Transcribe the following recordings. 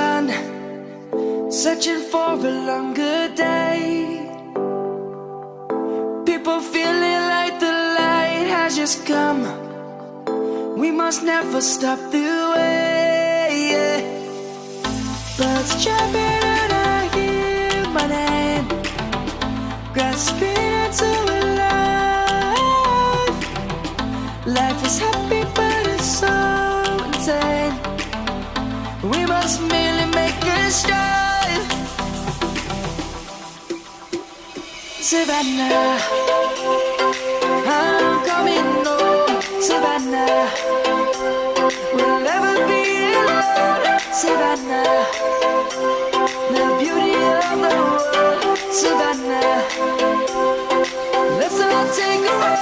sun, searching for a longer day. People feeling like the light has just come. We must never stop the way, yeah. Birds chirping and I hear my name, grasping into a life. Life is happy but it's so insane. We must merely make a start. Savannah, I'm coming home. Savannah, we'll never be alone. Savannah, the beauty of the world. Savannah, let's all take a walk.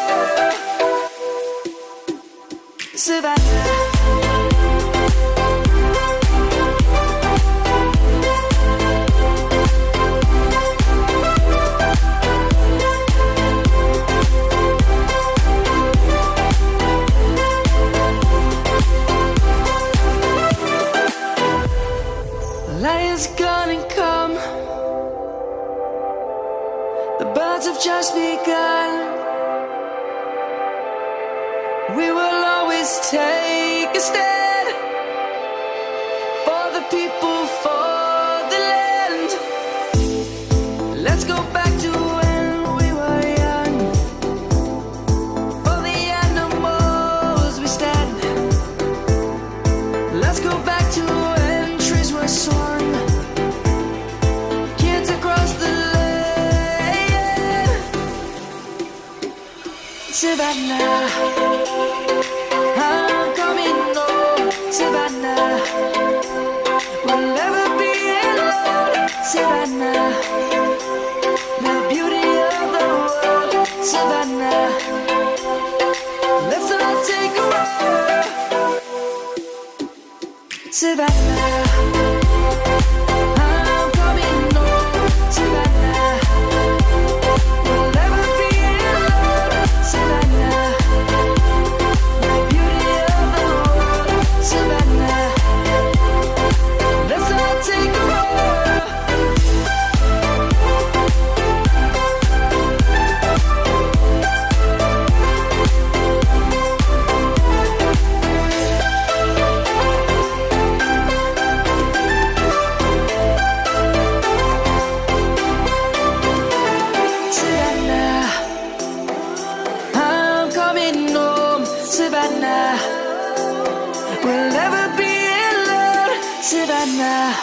Savannah. Light is gonna come. The birds have just begun. We will always take a stand for the people, for the land. Let's go back to when we were young. For the animals we stand. Let's go back to when trees were swung. Kids across the land. Savannah, I'm coming home. Savannah, we'll never be alone. Savannah, the beauty of the world. Savannah, let's all take a walk. Savannah, I'm coming home. Savannah, we'll never be alone. Savannah, the beauty of the world. Savannah, let's all take a walk. Savannah, I'm coming home. Savannah, we'll never be alone. Savannah.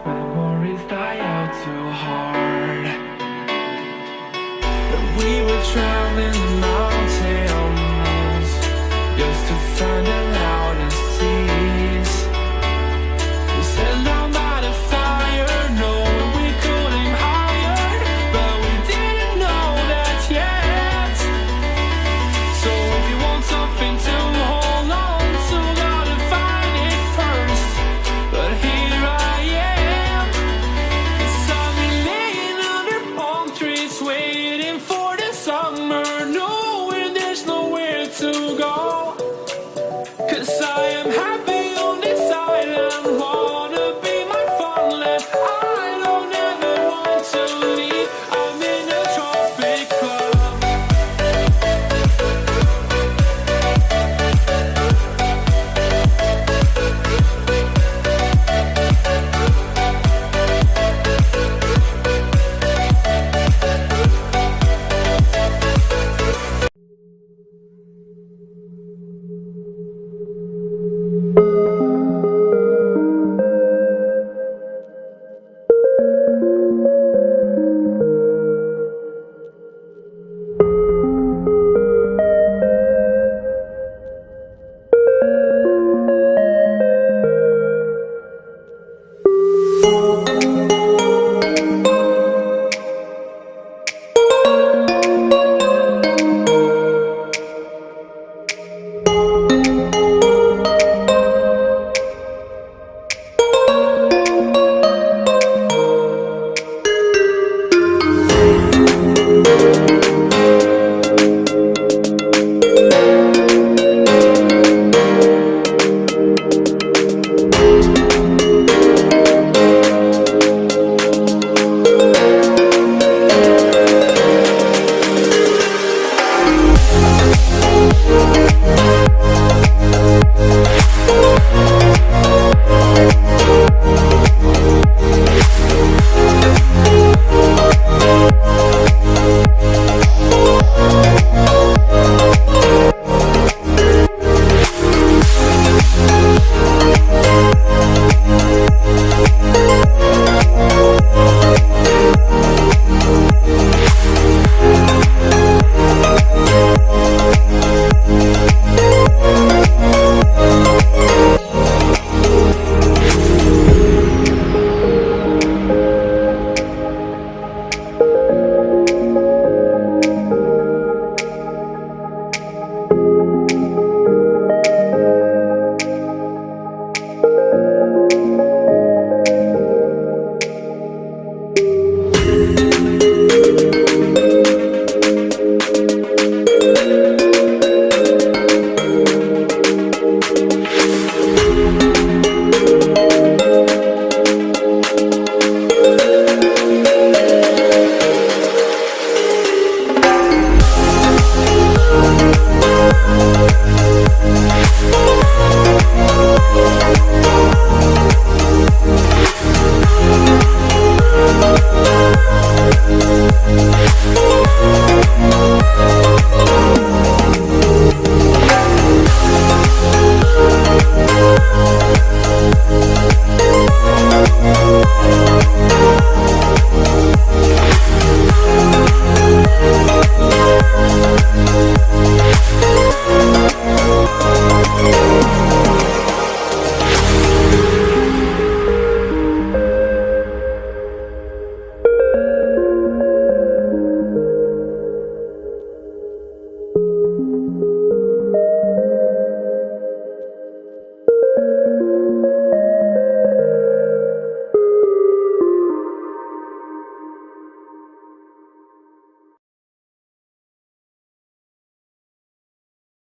Memories die out too hard. But we were traveling the mountains just to find the loudest seas. We set down by the fire, knowing we could aim higher, but we didn't know that yet. So if you want something to hold on to, gotta find it first. But here I am, it's sunny laying under palm trees, waiting for the summer